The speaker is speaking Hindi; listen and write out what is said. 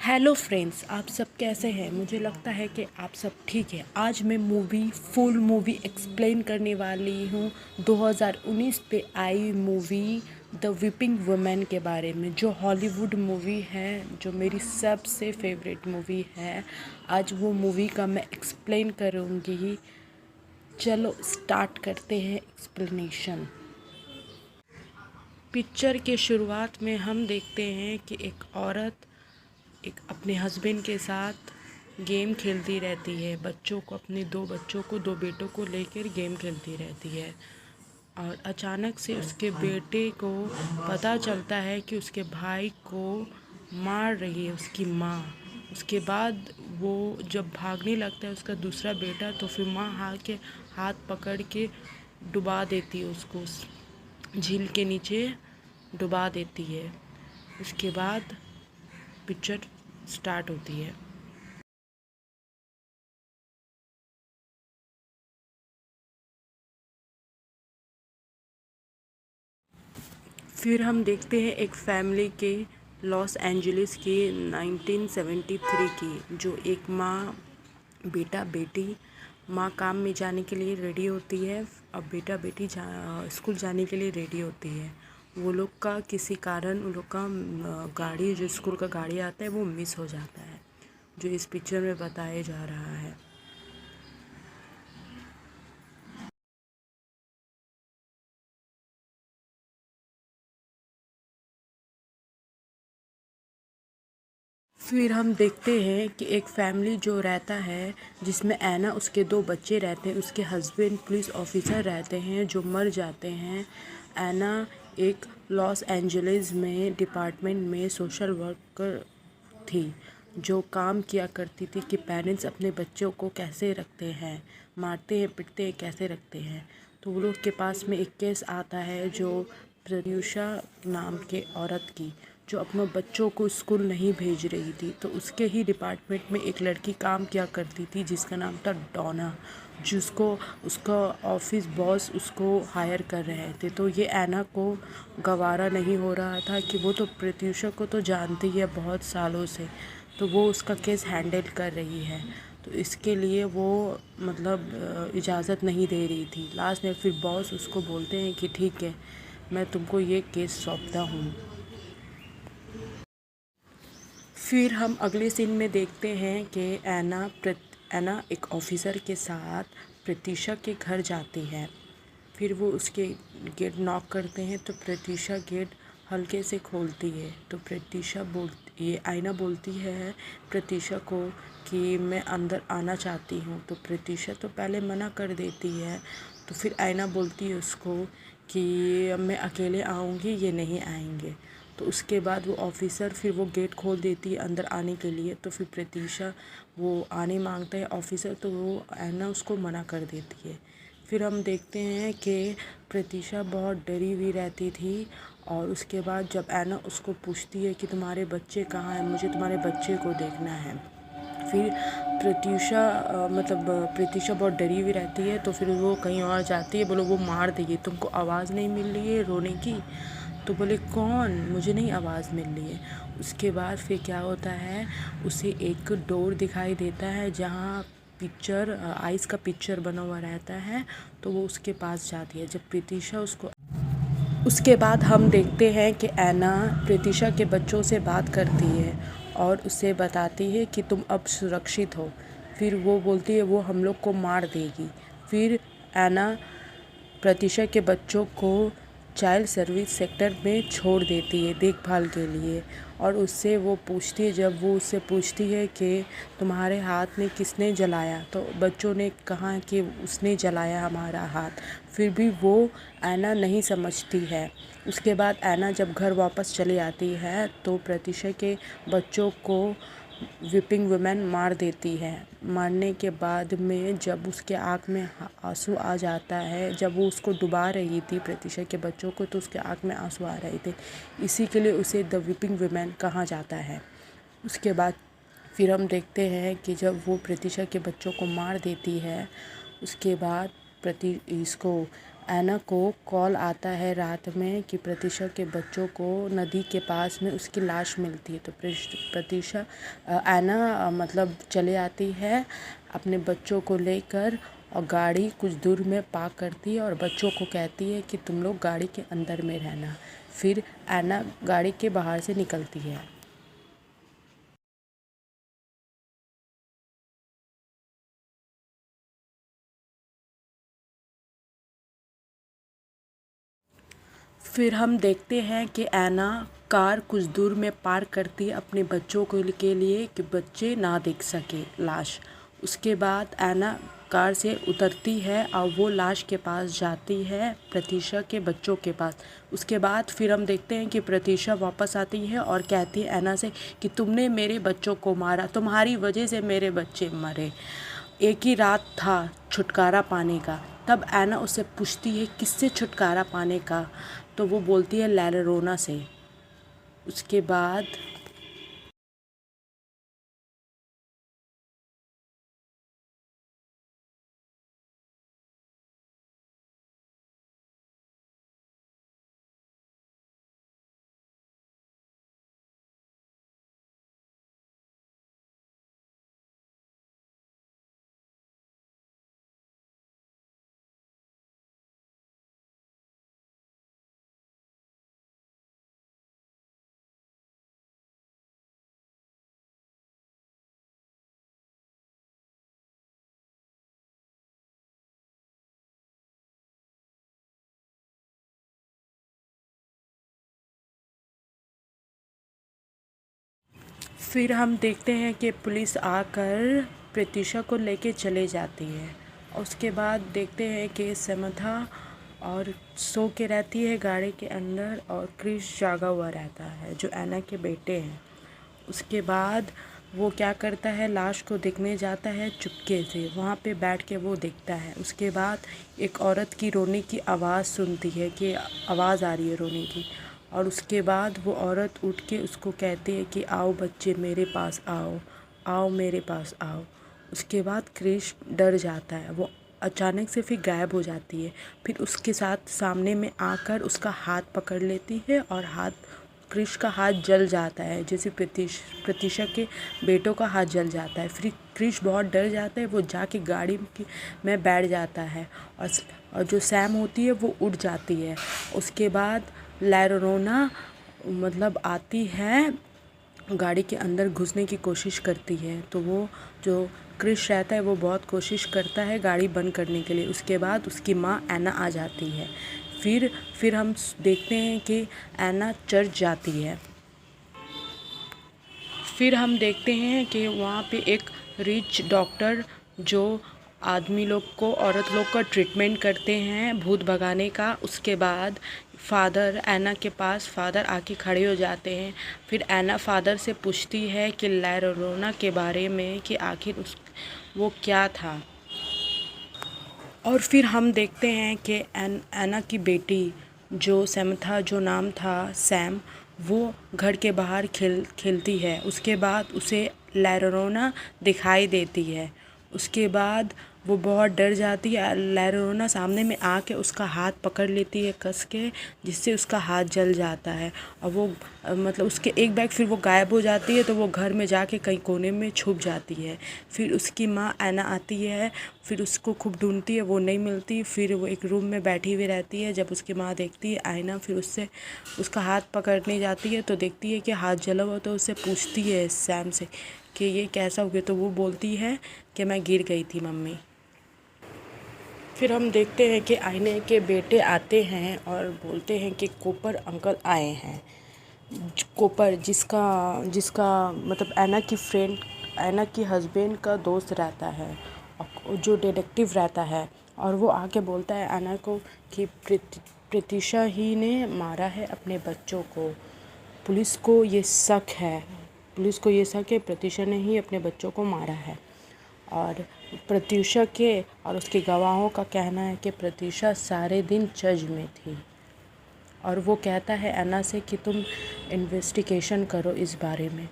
हेलो फ्रेंड्स, आप सब कैसे हैं। मुझे लगता है कि आप सब ठीक है। आज मैं फुल मूवी एक्सप्लेन करने वाली हूँ 2019 पे आई मूवी द वीपिंग वुमेन के बारे में, जो हॉलीवुड मूवी है, जो मेरी सबसे फेवरेट मूवी है। आज वो मूवी का मैं एक्सप्लेन करूँगी। चलो स्टार्ट करते हैं एक्सप्लेनेशन। पिक्चर के शुरुआत में हम देखते हैं कि एक औरत एक अपने हस्बैंड के साथ गेम खेलती रहती है। बच्चों को, अपने दो बेटों को लेकर गेम खेलती रहती है। और अचानक से उसके बेटे को पता चलता है कि उसके भाई को मार रही है उसकी माँ। उसके बाद वो जब भागने लगता है उसका दूसरा बेटा, तो फिर माँ हाथ पकड़ के डुबा देती है उसको, उस झील के नीचे डुबा देती है। उसके बाद पिक्चर स्टार्ट होती है। फिर हम देखते हैं एक फैमिली के लॉस एंजलिस की 1973 की, जो एक माँ, बेटा बेटी, माँ काम में जाने के लिए रेडी होती है। अब बेटा बेटी स्कूल जाने के लिए रेडी होती है। वो लोग का किसी कारण उन लोग का गाड़ी, जो स्कूल का गाड़ी आता है, वो मिस हो जाता है, जो इस पिक्चर में बताया जा रहा है। फिर हम देखते हैं कि एक फैमिली जो रहता है, जिसमें ऐना, उसके दो बच्चे रहते हैं, उसके हस्बैंड पुलिस ऑफिसर रहते हैं जो मर जाते हैं। ऐना एक लॉस एंजलिस में डिपार्टमेंट में सोशल वर्कर थी, जो काम किया करती थी कि पेरेंट्स अपने बच्चों को कैसे रखते हैं, मारते हैं पीटते हैं, कैसे रखते हैं। तो वो लोग के पास में एक केस आता है, जो प्रत्यूषा नाम के औरत की, जो अपनों बच्चों को स्कूल नहीं भेज रही थी। तो उसके ही डिपार्टमेंट में एक लड़की काम किया करती थी जिसका नाम था डॉना, जिसको उसका ऑफिस बॉस उसको हायर कर रहे थे। तो ये ऐना को गवारा नहीं हो रहा था कि वो तो प्रत्यूषा को तो जानती है बहुत सालों से, तो वो उसका केस हैंडल कर रही है। तो इसके लिए वो इजाज़त नहीं दे रही थी। लास्ट में फिर बॉस उसको बोलते हैं कि ठीक है, मैं तुमको ये केस सौंपता हूँ। फिर हम अगले सीन में देखते हैं कि ऐना एक ऑफिसर के साथ प्रतीशा के घर जाती है। फिर वो उसके गेट नॉक करते हैं, तो प्रतीशा गेट हल्के से खोलती है। तो ये आईना बोलती है प्रतीशा को कि मैं अंदर आना चाहती हूँ। तो प्रतीशा तो पहले मना कर देती है। तो फिर आईना बोलती है उसको कि मैं अकेले आऊँगी, ये नहीं आएंगे। तो उसके बाद वो ऑफिसर, फिर वो गेट खोल देती है अंदर आने के लिए। तो फिर प्रतीशा वो आने मांगता है ऑफिसर, तो वो ऐना उसको मना कर देती है। फिर हम देखते हैं कि प्रतीशा बहुत डरी हुई रहती थी। और उसके बाद जब ऐना उसको पूछती है कि तुम्हारे बच्चे कहाँ हैं, मुझे तुम्हारे बच्चे को देखना है। फिर प्रतीशा बहुत डरी हुई रहती है। तो फिर वो कहीं और जाती है, बोलो वो मार देगी, तुमको आवाज़ नहीं मिल रही है रोने की। तो बोले कौन, मुझे नहीं आवाज़ मिल रही है। उसके बाद फिर क्या होता है, उसे एक डोर दिखाई देता है जहाँ आइस का पिक्चर बना हुआ रहता है। तो वो उसके पास जाती है। जब प्रतीशा उसको उसके बाद हम देखते हैं कि ऐना प्रतीशा के बच्चों से बात करती है और उसे बताती है कि तुम अब सुरक्षित हो। फिर वो बोलती है वो हम लोग को मार देगी। फिर ऐना प्रतीशा के बच्चों को चाइल्ड सर्विस सेक्टर में छोड़ देती है देखभाल के लिए। और उससे वो पूछती है, जब वो उससे पूछती है कि तुम्हारे हाथ में किसने जलाया, तो बच्चों ने कहा कि उसने जलाया हमारा हाथ। फिर भी वो ऐना नहीं समझती है। उसके बाद ऐना जब घर वापस चली आती है, तो प्रतीशा के बच्चों को विपिंग वुमेन मार देती है। मारने के बाद में जब उसके आँख में आंसू आ जाता है, जब वो उसको डुबा रही थी प्रतीशा के बच्चों को, तो उसके आँख में आंसू आ रहे थे। इसी के लिए उसे द विपिंग वुमेन कहा जाता है। उसके बाद फिर हम देखते हैं कि जब वो प्रतीशा के बच्चों को मार देती है, उसके बाद प्रति इसको ऐना को कॉल आता है रात में कि प्रतीक्षा के बच्चों को नदी के पास में उसकी लाश मिलती है। तो प्रतीक्षा ऐना मतलब चले आती है अपने बच्चों को लेकर और गाड़ी कुछ दूर में पार्क करती है और बच्चों को कहती है कि तुम लोग गाड़ी के अंदर में रहना। फिर ऐना गाड़ी के बाहर से निकलती है। फिर हम देखते हैं कि ऐना कार कुछ दूर में पार्क करती है अपने बच्चों के लिए कि बच्चे ना देख सके लाश। उसके बाद ऐना कार से उतरती है और वो लाश के पास जाती है, प्रतीक्षा के बच्चों के पास। उसके बाद फिर हम देखते हैं कि प्रतीक्षा वापस आती है और कहती है ऐना से कि तुमने मेरे बच्चों को मारा, तुम्हारी वजह से मेरे बच्चे मरे। एक ही रात था छुटकारा पाने का। तब ऐना उससे पूछती है किससे छुटकारा पाने का, तो वो बोलती है लैरोना से। उसके बाद फिर हम देखते हैं कि पुलिस आकर प्रतीक्षा को लेके चले जाती है। उसके बाद देखते हैं कि समंथा और सो के रहती है गाड़ी के अंदर और क्रिश जागा हुआ रहता है जो ऐना के बेटे हैं। उसके बाद वो क्या करता है, लाश को देखने जाता है चुपके से, वहाँ पे बैठ के वो देखता है। उसके बाद एक औरत की रोने की आवाज़ सुनती है कि आवाज़ आ रही है रोने की, और उसके बाद वो औरत उठ के उसको कहती है कि आओ बच्चे मेरे पास आओ, आओ मेरे पास आओ। उसके बाद क्रिश डर जाता है, वो अचानक से फिर गायब हो जाती है। फिर उसके साथ सामने में आकर उसका हाथ पकड़ लेती है और क्रिश का हाथ जल जाता है, जैसे प्रतीक्षा के बेटों का हाथ जल जाता है। फिर क्रिश बहुत डर जाता है, वो जाके गाड़ी में बैठ जाता है और जो सैम होती है वो उड़ जाती है। उसके बाद लैरोना मतलब आती है, गाड़ी के अंदर घुसने की कोशिश करती है। तो वो जो क्रिश रहता है वो बहुत कोशिश करता है गाड़ी बंद करने के लिए। उसके बाद उसकी माँ ऐना आ जाती है। फिर हम देखते हैं कि ऐना चर्च जाती है। फिर हम देखते हैं कि वहाँ पे एक रिच डॉक्टर जो आदमी लोग को, औरत लोग का ट्रीटमेंट करते हैं भूत भगाने का। उसके बाद ऐना के पास फादर आके खड़े हो जाते हैं। फिर ऐना फादर से पूछती है कि लैरोना के बारे में कि आखिर वो क्या था। और फिर हम देखते हैं कि ऐना की बेटी जो समंथा, जो नाम था सैम, वो घर के बाहर खेलती है। उसके बाद उसे लैरोना दिखाई देती है। उसके बाद वो बहुत डर जाती है। लैरोना सामने में आके उसका हाथ पकड़ लेती है कस के, जिससे उसका हाथ जल जाता है। और वो मतलब उसके एक बैग फिर वो गायब हो जाती है। तो वो घर में जाके कहीं कोने में छुप जाती है। फिर उसकी माँ ऐना आती है, फिर उसको खूब ढूंढती है, वो नहीं मिलती। फिर वो एक रूम में बैठी हुई रहती है। जब उसकी माँ देखती है ऐना, फिर उससे उसका हाथ पकड़ने जाती है तो देखती है कि हाथ जला हुआ। तो उससे पूछती है सैम से कि ये कैसा हो गया। तो वो बोलती है कि मैं गिर गई थी मम्मी। फिर हम देखते हैं कि आईने के बेटे आते हैं और बोलते हैं कि कोपर अंकल आए हैं। कोपर जिसका जिसका मतलब ऐना की फ्रेंड, ऐना की हस्बैंड का दोस्त रहता है, जो डिटेक्टिव रहता है। और वो आके बोलता है ऐना को कि प्रतीक्षा ही ने मारा है अपने बच्चों को। पुलिस को ये शक है प्रतीक्षा ने ही अपने बच्चों को मारा है। और प्रत्यूषा के और उसके गवाहों का कहना है कि प्रत्यूषा सारे दिन चर्च में थी। और वो कहता है ऐना से कि तुम इन्वेस्टिगेशन करो इस बारे में।